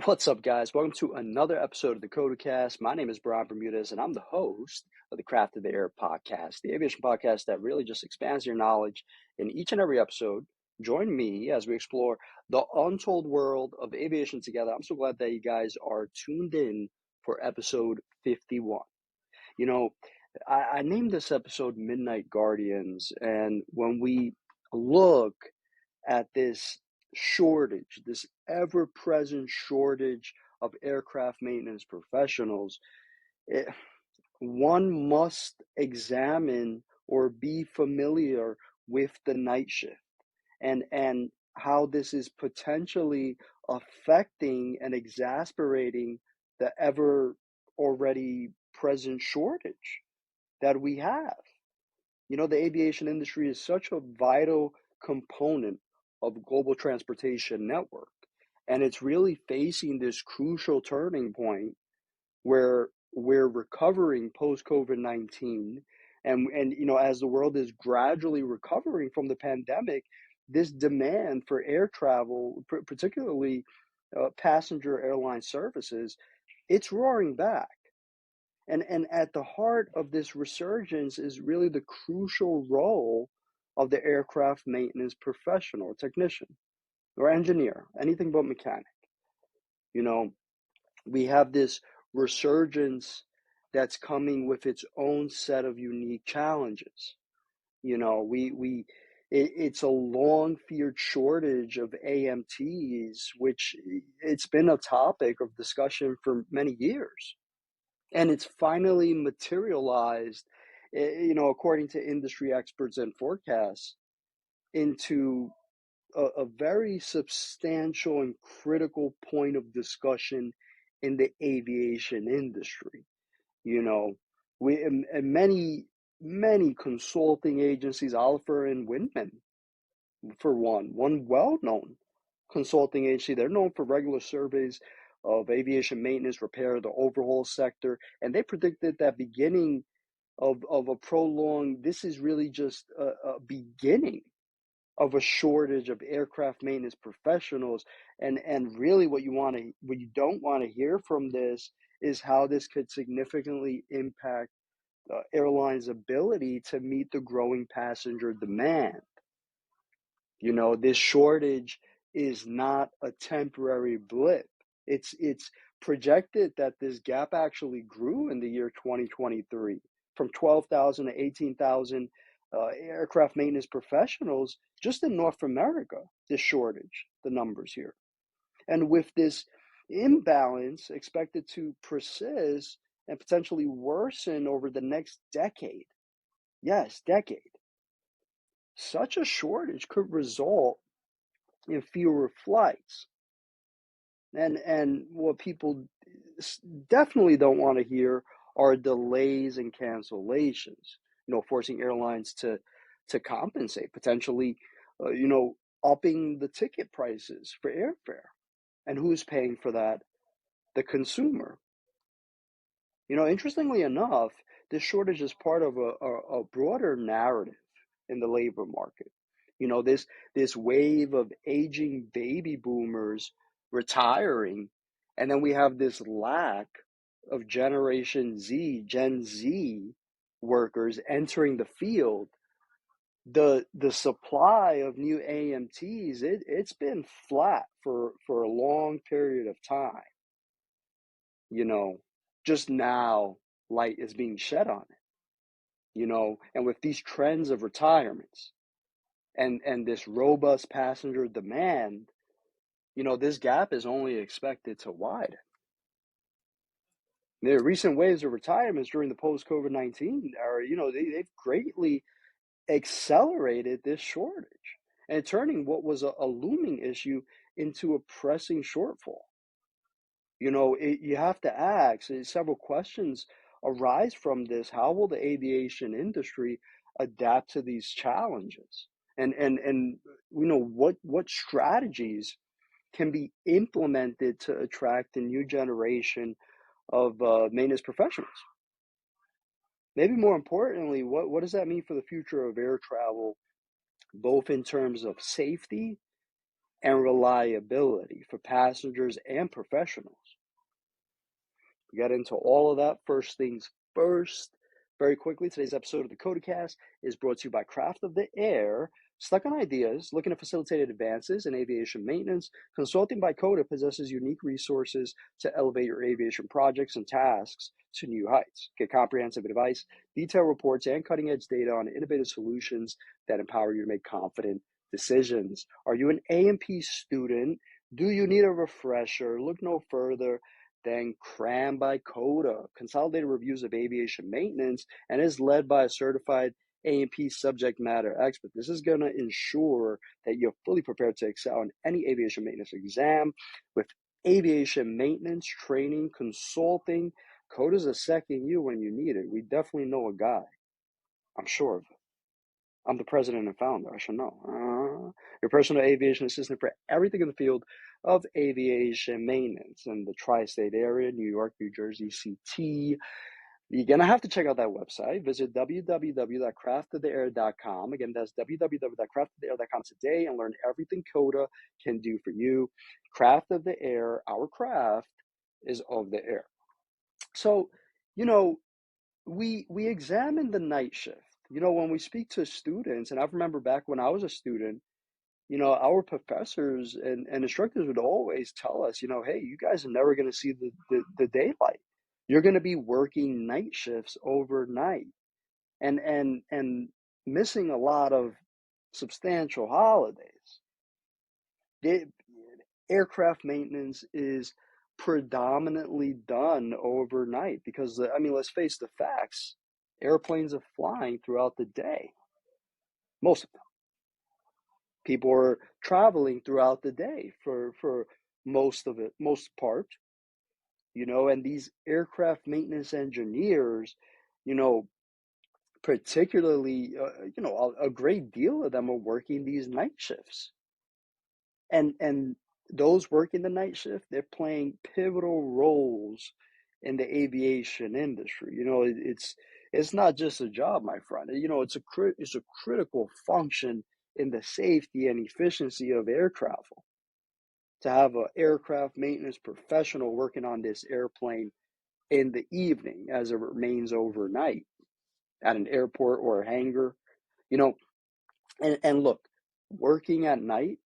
What's up, guys? Welcome to another episode of the COTACast. My name is Brian Bermudez, and I'm the host of the Craft of the Air podcast, the aviation podcast that really just expands your knowledge. In each and every episode, join me as we explore the untold world of aviation together. I'm so glad that you guys are tuned in for episode 51. You know, I named this episode Midnight Guardians, and when we look at this shortage, this ever present shortage of aircraft maintenance professionals, it, one must examine or be familiar with the night shift and how this is potentially affecting and exasperating the ever already present shortage that we have. The aviation industry is such a vital component of global transportation network, and it's really facing this crucial turning point where we're recovering post COVID-19, and as the world is gradually recovering from the pandemic, this demand for air travel, particularly passenger airline services, it's roaring back. And at the heart of this resurgence is really the crucial role of the aircraft maintenance professional, or technician, or engineer, anything but mechanic. You know, we have this resurgence that's coming with its own set of unique challenges. It's a long feared shortage of AMTs, which it's been a topic of discussion for many years. And it's finally materialized, according to industry experts and forecasts, into a very substantial and critical point of discussion in the aviation industry. You know, and many consulting agencies, Oliver and Wyndham, for one well-known consulting agency, they're known for regular surveys of aviation maintenance, repair, the overhaul sector, and they predicted that beginning of a prolonged, this is really just a beginning of a shortage of aircraft maintenance professionals. And really what you don't want to hear from this is how this could significantly impact airlines' ability to meet the growing passenger demand. This shortage is not a temporary blip. It's projected that this gap actually grew in the year 2023 from 12,000 to 18,000 aircraft maintenance professionals just in North America, this shortage, the numbers here. And with this imbalance expected to persist and potentially worsen over the next decade, yes, decade, such a shortage could result in fewer flights. And what people definitely don't want to hear are delays and cancellations, forcing airlines to compensate, potentially, upping the ticket prices for airfare. And who's paying for that? The consumer. Interestingly enough, this shortage is part of a broader narrative in the labor market. This wave of aging baby boomers retiring, and then we have this lack of Generation Z, Gen Z workers entering the field. The supply of new AMTs, it's been flat for a long period of time. Just now light is being shed on it. And with these trends of retirements and this robust passenger demand, this gap is only expected to widen. The recent waves of retirements during the post-COVID-19 are, they've greatly accelerated this shortage and turning what was a looming issue into a pressing shortfall. You have to ask, several questions arise from this. How will the aviation industry adapt to these challenges? And what strategies can be implemented to attract a new generation of maintenance professionals? Maybe more importantly, what does that mean for the future of air travel, both in terms of safety and reliability for passengers and professionals. We get into all of that. First things first, very quickly, today's episode of the COTACast is brought to you by Craft of the Air. Stuck on ideas, looking to facilitate advances in aviation maintenance, Consulting by COTA possesses unique resources to elevate your aviation projects and tasks to new heights. Get comprehensive advice, detailed reports, and cutting-edge data on innovative solutions that empower you to make confident decisions. Are you an AMP student? Do you need a refresher? Look no further than Cram by COTA, consolidated reviews of aviation maintenance, and is led by a certified AMP subject matter expert. This is going to ensure that you're fully prepared to excel in any aviation maintenance exam. With aviation maintenance, training, consulting, COTA is a second you when you need it. We definitely know a guy. I'm sure of it. I'm the president and founder. I should know. Your personal aviation assistant for everything in the field of aviation maintenance in the tri-state area, New York, New Jersey, CT. You're going to have to check out that website. Visit www.craftoftheair.com. Again, that's www.craftoftheair.com today and learn everything COTA can do for you. Craft of the Air, our craft is of the air. So, we examine the night shift. When we speak to students, and I remember back when I was a student, our professors and instructors would always tell us, hey, you guys are never going to see the daylight. You're going to be working night shifts overnight and missing a lot of substantial holidays. Aircraft maintenance is predominantly done overnight because, let's face the facts. Airplanes are flying throughout the day. Most of them. People are traveling throughout the day for most part, and these aircraft maintenance engineers, particularly, a great deal of them are working these night shifts. And those working the night shift, they're playing pivotal roles in the aviation industry. It's not just a job, my friend. It's a critical function in the safety and efficiency of air travel. To have an aircraft maintenance professional working on this airplane in the evening as it remains overnight at an airport or a hangar, and look, working at night,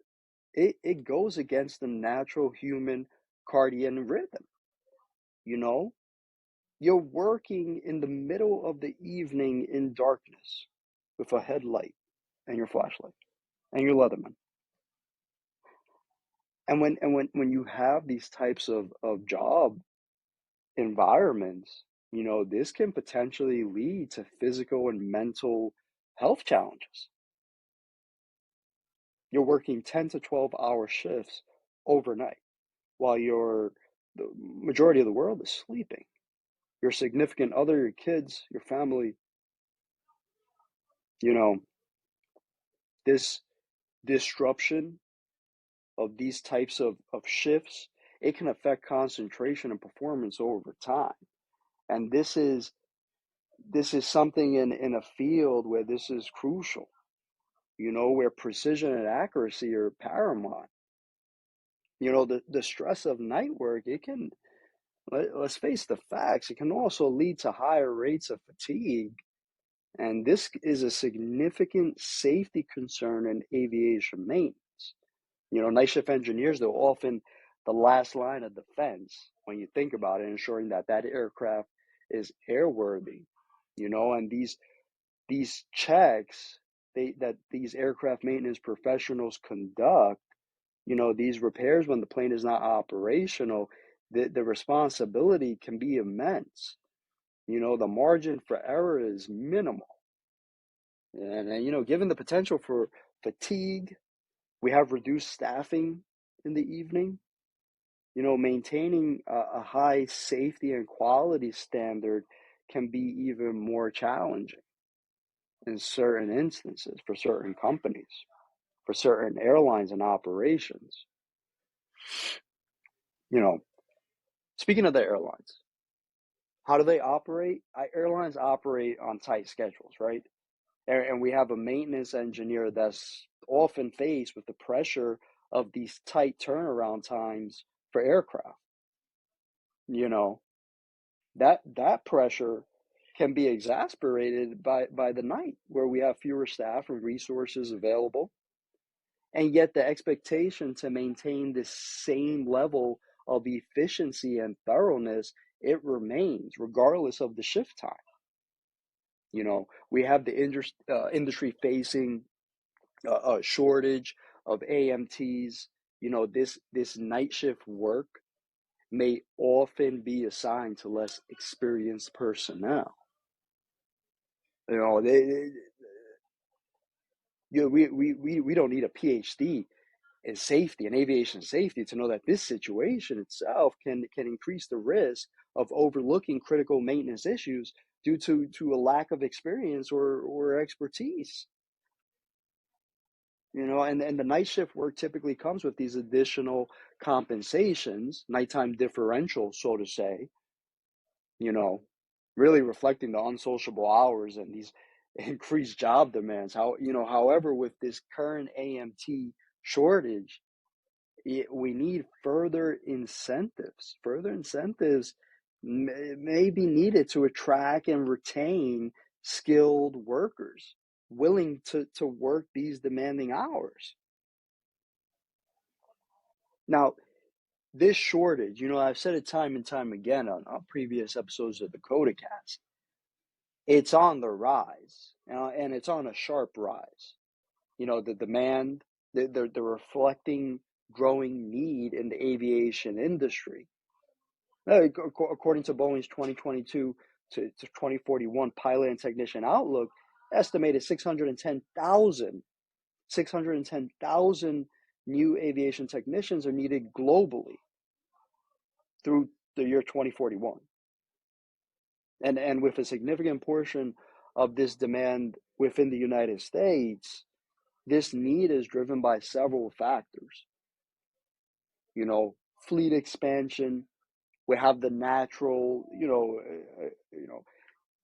it goes against the natural human circadian rhythm. You're working in the middle of the evening in darkness with a headlight and your flashlight and your Leatherman. And when you have these types of job environments, this can potentially lead to physical and mental health challenges. You're working 10 to 12-hour shifts overnight while the majority of the world is sleeping. Your significant other, your kids, your family, this disruption of these types of shifts, it can affect concentration and performance over time. And this is something in a field where this is crucial, where precision and accuracy are paramount. The stress of night work, let's face the facts, it can also lead to higher rates of fatigue. And this is a significant safety concern in aviation maintenance. Night shift engineers, they're often the last line of defense when you think about it, ensuring that aircraft is airworthy. And these checks that these aircraft maintenance professionals conduct, these repairs when the plane is not operational, the responsibility can be immense. The margin for error is minimal. And given the potential for fatigue, we have reduced staffing in the evening. Maintaining a high safety and quality standard can be even more challenging in certain instances for certain companies, for certain airlines and operations. Speaking of the airlines, how do they operate? Airlines operate on tight schedules, right? And we have a maintenance engineer that's often faced with the pressure of these tight turnaround times for aircraft. You know, that pressure can be exasperated by the night, where we have fewer staff and resources available, and yet the expectation to maintain this same level of efficiency and thoroughness, it remains regardless of the shift time. You know, we have the industry facing a shortage of AMTs. You know, this night shift work may often be assigned to less experienced personnel. You know, we don't need a PhD in safety and aviation safety to know that this situation itself can increase the risk of overlooking critical maintenance issues due to a lack of experience or expertise. You know, and the night shift work typically comes with these additional compensations, nighttime differential, so to say, you know, really reflecting the unsociable hours and these increased job demands. However, with this current AMT shortage, we need further incentives. Further incentives may be needed to attract and retain skilled workers willing to work these demanding hours. Now, this shortage, you know, I've said it time and time again on previous episodes of the COTACast, it's on the rise, and it's on a sharp rise. You know, the demand, the reflecting growing need in the aviation industry. According to Boeing's 2022 to 2041 pilot and technician outlook, estimated 610,000 new aviation technicians are needed globally through the year 2041. And with a significant portion of this demand within the United States, this need is driven by several factors. You know, fleet expansion. We have the natural,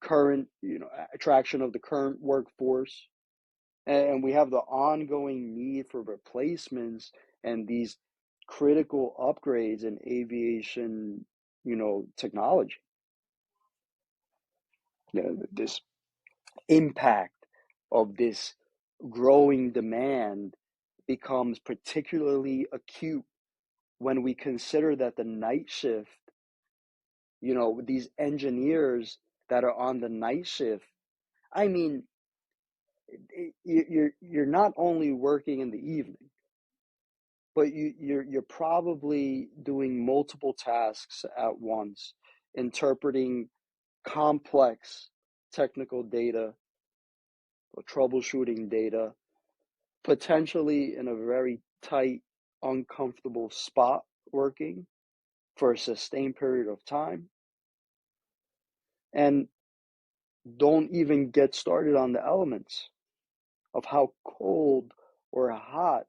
current, attraction of the current workforce, and we have the ongoing need for replacements and these critical upgrades in aviation, technology. This impact of this growing demand becomes particularly acute when we consider that the night shift, these engineers that are on the night shift, I mean, you're not only working in the evening, but you're probably doing multiple tasks at once, interpreting complex technical data or troubleshooting data, potentially in a very tight, uncomfortable spot working for a sustained period of time. And don't even get started on the elements of how cold or hot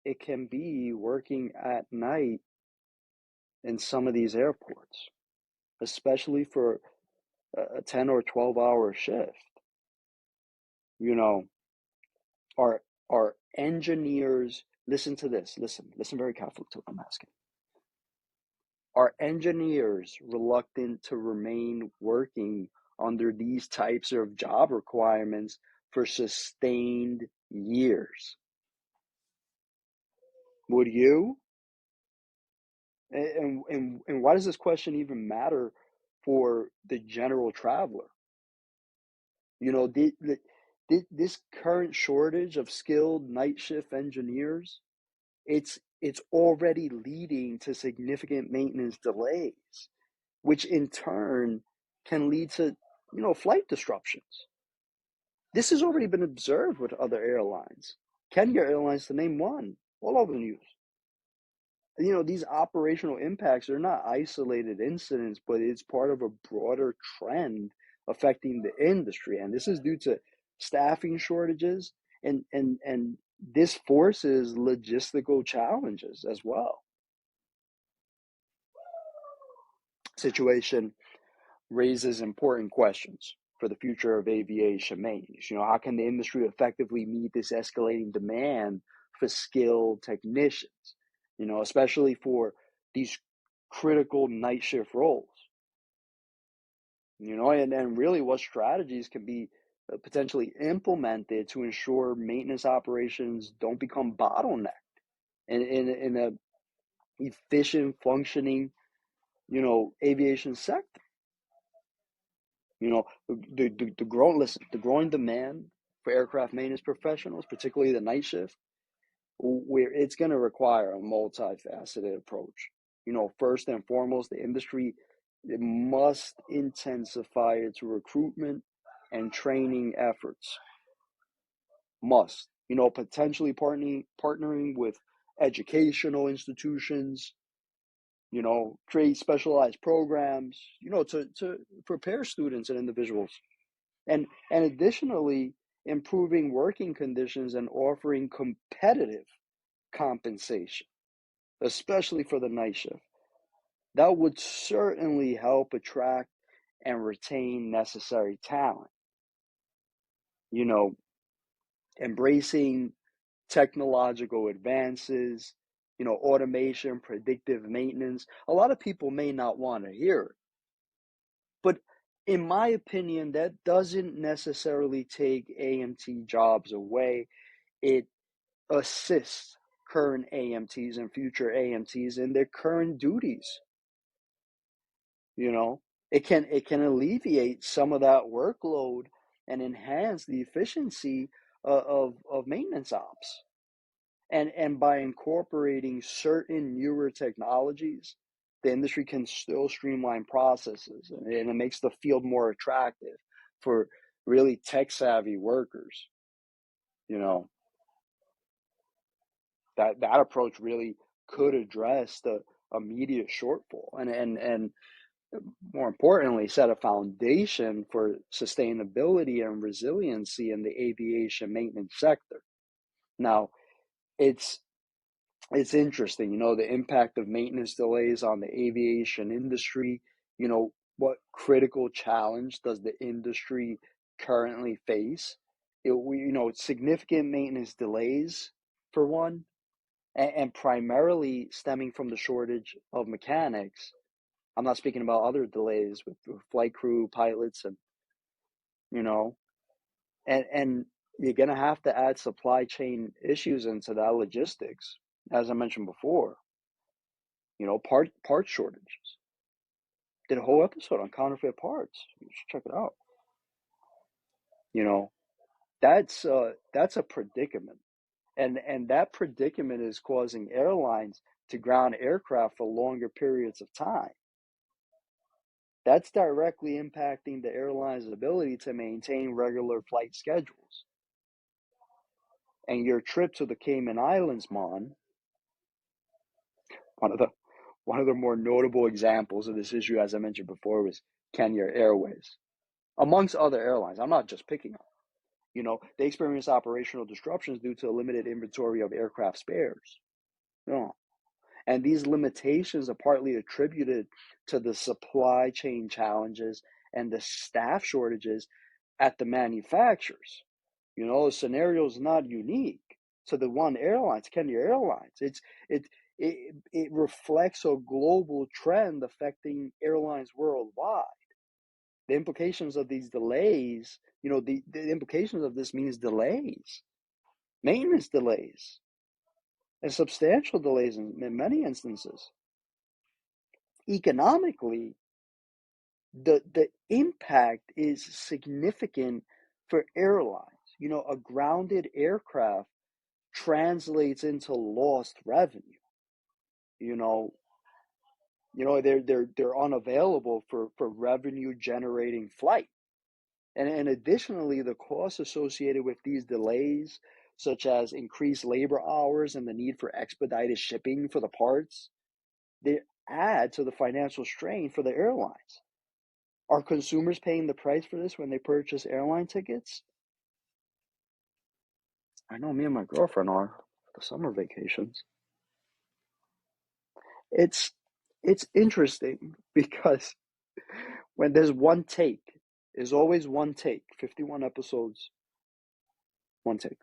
it can be working at night in some of these airports, especially for a 10 or 12-hour shift. Our engineers, listen to this, listen very carefully to what I'm asking. Are engineers reluctant to remain working under these types of job requirements for sustained years? Would you? And why does this question even matter for the general traveler? This current shortage of skilled night shift engineers, it's already leading to significant maintenance delays, which in turn can lead to, flight disruptions. This has already been observed with other airlines. Kenya Airlines, to name one, all over the news. These operational impacts are not isolated incidents, but it's part of a broader trend affecting the industry. And this is due to staffing shortages and this forces logistical challenges as well. Situation raises important questions for the future of aviation maintenance. How can the industry effectively meet this escalating demand skilled technicians, especially for these critical night shift roles, and really what strategies can be potentially implemented to ensure maintenance operations don't become bottlenecked in a efficient functioning, aviation sector. The growing demand for aircraft maintenance professionals, particularly the night shift, where it's going to require a multifaceted approach. First and foremost, the industry it must intensify its recruitment and training efforts. Must, potentially partnering with educational institutions, create specialized programs, to prepare students and individuals. And additionally, improving working conditions and offering competitive compensation, especially for the night shift. That would certainly help attract and retain necessary talent. Embracing technological advances, automation, predictive maintenance. A lot of people may not want to hear it, but in my opinion, that doesn't necessarily take AMT jobs away. It assists current AMTs and future AMTs in their current duties. It can alleviate some of that workload and enhance the efficiency of maintenance ops. And by incorporating certain newer technologies, the industry can still streamline processes, and it makes the field more attractive for really tech-savvy workers. You know, that approach really could address the immediate shortfall and more importantly, set a foundation for sustainability and resiliency in the aviation maintenance sector. Now, it's interesting, the impact of maintenance delays on the aviation industry. What critical challenge does the industry currently face? Significant maintenance delays, for one, and primarily stemming from the shortage of mechanics. I'm not speaking about other delays with flight crew, pilots, and you know, and you're gonna have to add supply chain issues into that logistics, as I mentioned before. Part shortages. Did a whole episode on counterfeit parts. You should check it out. You know, that's a predicament, and that predicament is causing airlines to ground aircraft for longer periods of time. That's directly impacting the airline's ability to maintain regular flight schedules. And your trip to the Cayman Islands, Mon, one of the one of the more notable examples of this issue, as I mentioned before, was Kenya Airways, amongst other airlines. I'm not just picking on. They experienced operational disruptions due to a limited inventory of aircraft spares. And these limitations are partly attributed to the supply chain challenges and the staff shortages at the manufacturers. The scenario is not unique to the one airline, to Kenya Airlines. It reflects a global trend affecting airlines worldwide. The implications of these delays, the implications of this means delays, maintenance delays, and substantial delays in many instances. Economically, the impact is significant for airlines. A grounded aircraft translates into lost revenue. You know, they're unavailable for revenue generating flight. And additionally, the costs associated with these delays, such as increased labor hours and the need for expedited shipping for the parts, they add to the financial strain for the airlines. Are consumers paying the price for this when they purchase airline tickets? I know me and my girlfriend are for the summer vacations. It's interesting because when there's one take, there's always one take. 51 episodes, one take.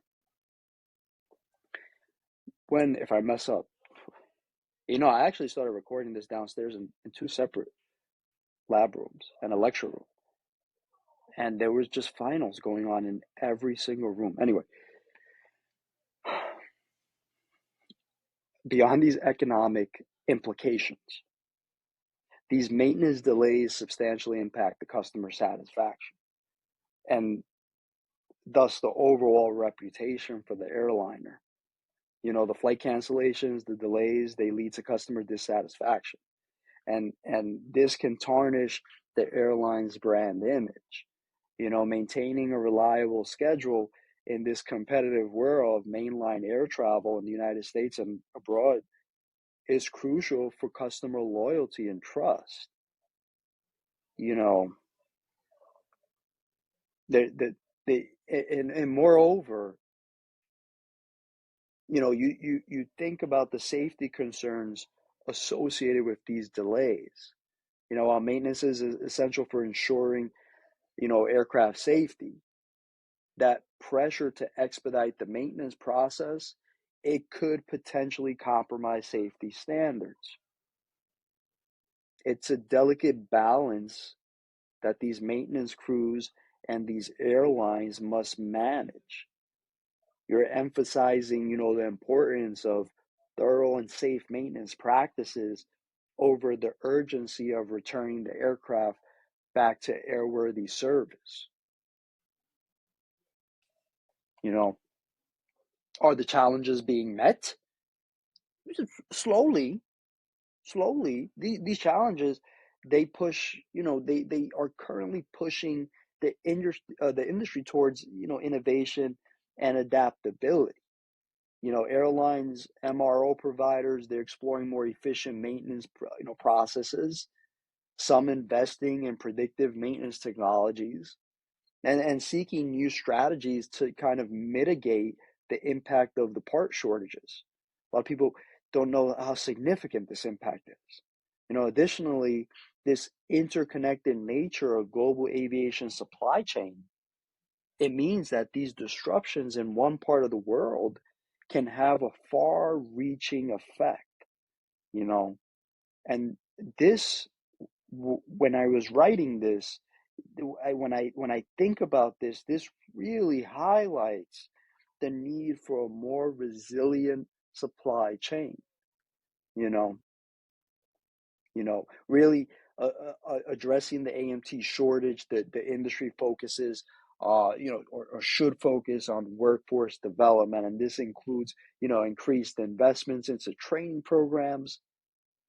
if I mess up, I actually started recording this downstairs in two separate lab rooms and a lecture room. And there was just finals going on in every single room. Anyway, beyond these economic implications, these maintenance delays substantially impact the customer satisfaction and thus the overall reputation for the airliner. The flight cancellations, the delays, they lead to customer dissatisfaction. And this can tarnish the airline's brand image. Maintaining a reliable schedule in this competitive world of mainline air travel in the United States and abroad is crucial for customer loyalty and trust. You know, and moreover, you think about the safety concerns associated with these delays. While maintenance is essential for ensuring, aircraft safety, that pressure to expedite the maintenance process, it could potentially compromise safety standards. It's a delicate balance that these maintenance crews and these airlines must manage. You're emphasizing, the importance of thorough and safe maintenance practices over the urgency of returning the aircraft back to airworthy service. Are the challenges being met? Slowly, slowly. These challenges, they push, they are currently pushing the industry towards, innovation and adaptability. Airlines, MRO providers, they're exploring more efficient maintenance, processes, some investing in predictive maintenance technologies, and seeking new strategies to kind of mitigate the impact of the part shortages. A lot of people don't know how significant this impact is. Additionally, this interconnected nature of global aviation supply chain, it means that these disruptions in one part of the world can have a far-reaching effect, you know. And this, when I was writing this, when I think about this, this really highlights the need for a more resilient supply chain. You know, really addressing the AMT shortage. The industry focuses, or should focus on workforce development, and this includes, increased investments into training programs.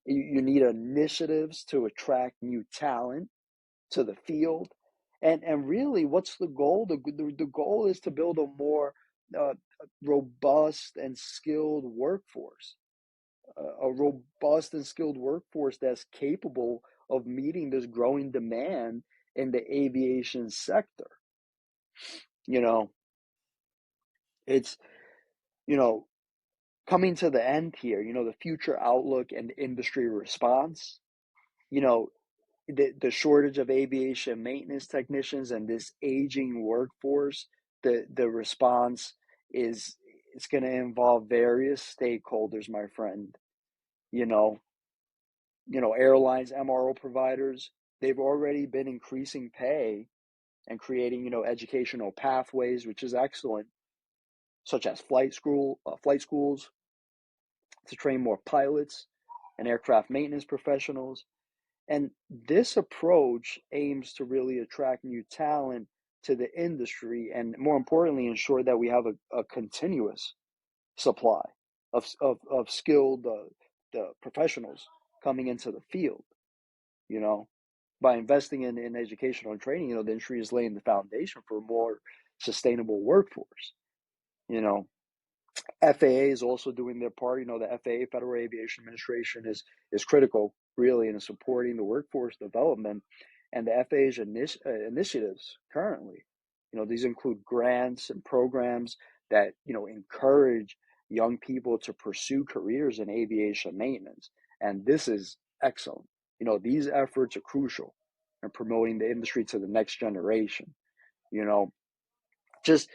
You need initiatives to attract new talent to the field. And really, what's the goal? The goal is to build a more uh, robust and skilled workforce, a robust and skilled workforce that's capable of meeting this growing demand in the aviation sector. You know, it's, you know, coming to the end here, the future outlook and industry response. You know, the shortage of aviation maintenance technicians and this aging workforce, the response is, it's going to involve various stakeholders, my friend. You know, airlines, MRO providers, they've already been increasing pay and creating, educational pathways, which is excellent, such as flight schools to train more pilots and aircraft maintenance professionals. And this approach aims to really attract new talent to the industry and, more importantly, ensure that we have a continuous supply of skilled professionals coming into the field. You know, by investing in educational and training, the industry is laying the foundation for a more sustainable workforce. You know, FAA is also doing their part. The FAA, Federal Aviation Administration, is critical, really, in supporting the workforce development and the FAA's initiatives currently. These include grants and programs that, encourage young people to pursue careers in aviation maintenance. And this is excellent. These efforts are crucial in promoting the industry to the next generation. You know, just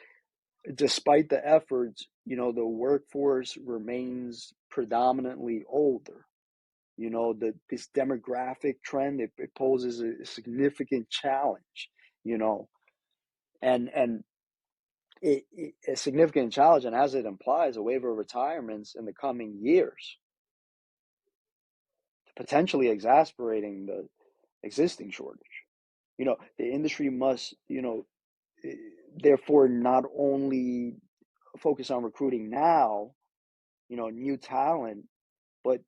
despite the efforts, the workforce remains predominantly older. This demographic trend, it poses a significant challenge, you know, and a significant challenge, and as it implies, a wave of retirements in the coming years, potentially exacerbating the existing shortage. The industry must, therefore not only focus on recruiting now, new talent, but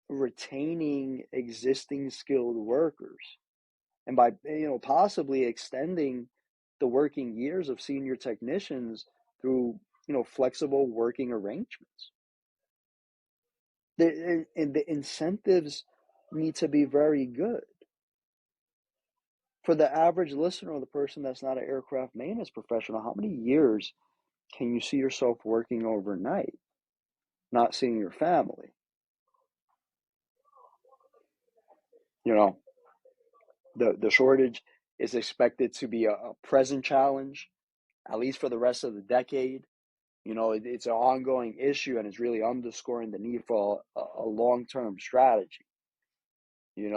retaining existing skilled workers. And by, possibly extending the working years of senior technicians through, flexible working arrangements. The incentives need to be very good. For the average listener or the person that's not an aircraft maintenance professional, how many years can you see yourself working overnight, not seeing your family? The shortage is expected to be a present challenge, at least for the rest of the decade. It's an ongoing issue, and it's really underscoring the need for a long-term strategy.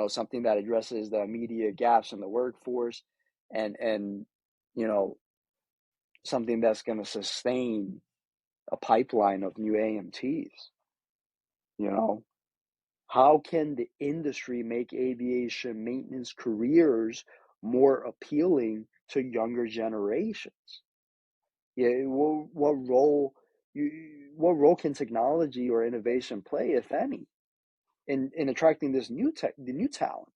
Something that addresses the immediate gaps in the workforce, and something that's going to sustain a pipeline of new AMTs. How can the industry make aviation maintenance careers more appealing to younger generations? Yeah, what role can technology or innovation play, if any, in attracting the new talent,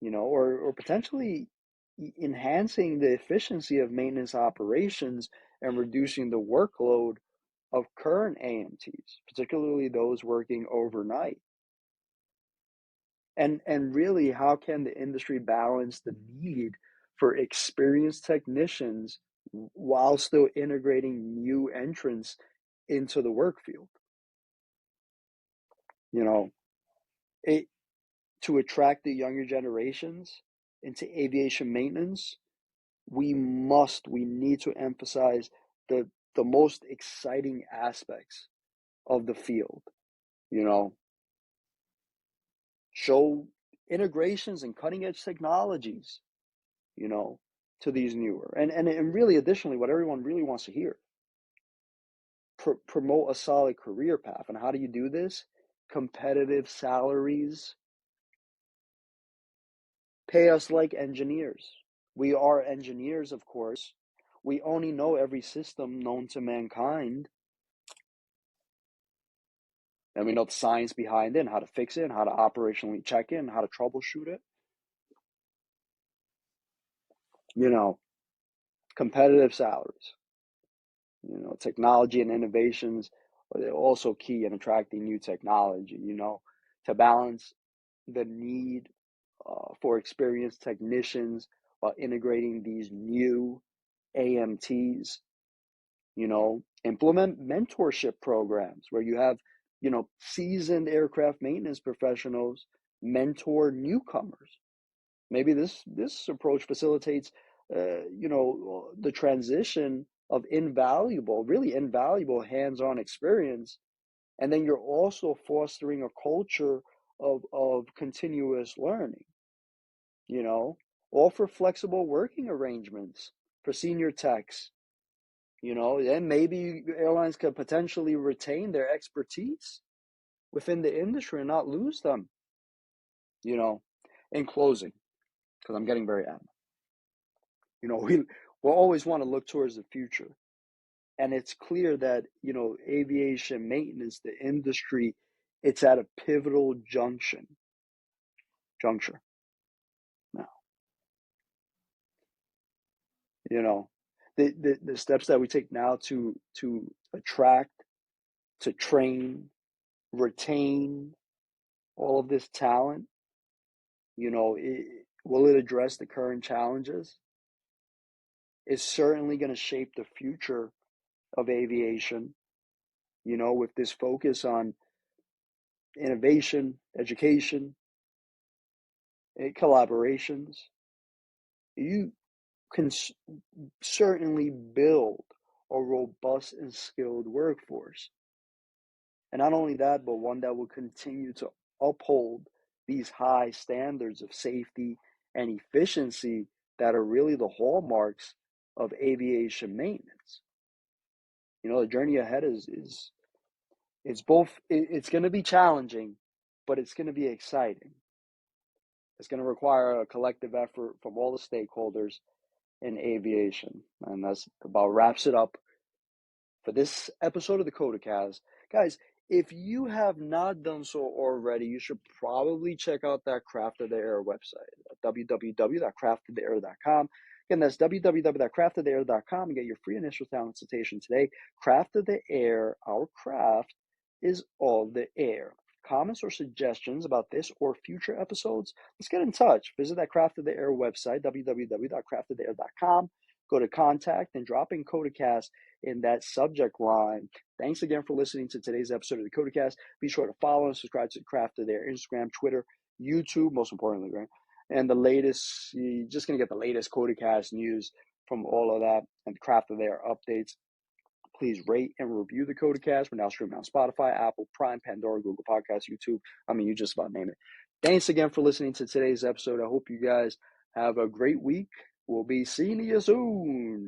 or potentially enhancing the efficiency of maintenance operations and reducing the workload of current AMTs, particularly those working overnight? And really, how can the industry balance the need for experienced technicians while still integrating new entrants into the work field? You know, it To attract the younger generations into aviation maintenance, we need to emphasize the most exciting aspects of the field. You know, show integrations and cutting edge technologies, you know, to these newer and really additionally, what everyone really wants to hear, promote a solid career path. And how do you do this? Competitive salaries, pay us like engineers. We are engineers, of course. We only know every system known to mankind, and we know the science behind it, and how to fix it, and how to operationally check it, and how to troubleshoot it. Competitive salaries. Technology and innovations are also key in attracting new technology, to balance the need for experienced technicians while integrating these new AMTs. Implement mentorship programs where you have, seasoned aircraft maintenance professionals mentor newcomers. Maybe this approach facilitates, the transition of really invaluable hands-on experience, and then you're also fostering a culture of continuous learning. You know, Offer flexible working arrangements for senior techs. Then maybe airlines could potentially retain their expertise within the industry and not lose them. In closing, because I'm getting very adamant. We'll always want to look towards the future. And it's clear that, aviation maintenance, the industry, it's at a pivotal juncture now. The steps that we take now to attract, to train, retain all of this talent, will it address the current challenges? It's certainly going to shape the future of aviation, with this focus on innovation, education, and collaborations. You can certainly build a robust and skilled workforce. And not only that, but one that will continue to uphold these high standards of safety and efficiency that are really the hallmarks of aviation maintenance. The journey ahead is it's going to be challenging, but it's going to be exciting. It's going to require a collective effort from all the stakeholders in aviation. And that's about wraps it up for this episode of the COTACast. Guys, if you have not done so already, you should probably check out that Craft of the Air website, www.craftoftheair.com. Again, that's www.craftoftheair.com and get your free initial consultation today. Craft of the Air, our craft is of the air. Comments or suggestions about this or future episodes, let's get in touch. Visit that Craft of the Air website, www.craftoftheair.com. Go to contact and drop in COTACast in that subject line. Thanks again for listening to today's episode of the COTACast. Be sure to follow and subscribe to Craft of the Air, Instagram, Twitter, YouTube, most importantly, right? And the latest, you're just going to get the latest COTACast news from all of that and Craft of the Air updates. Please rate and review the COTACast. We're now streaming on Spotify, Apple, Prime, Pandora, Google Podcasts, YouTube. You just about name it. Thanks again for listening to today's episode. I hope you guys have a great week. We'll be seeing you soon.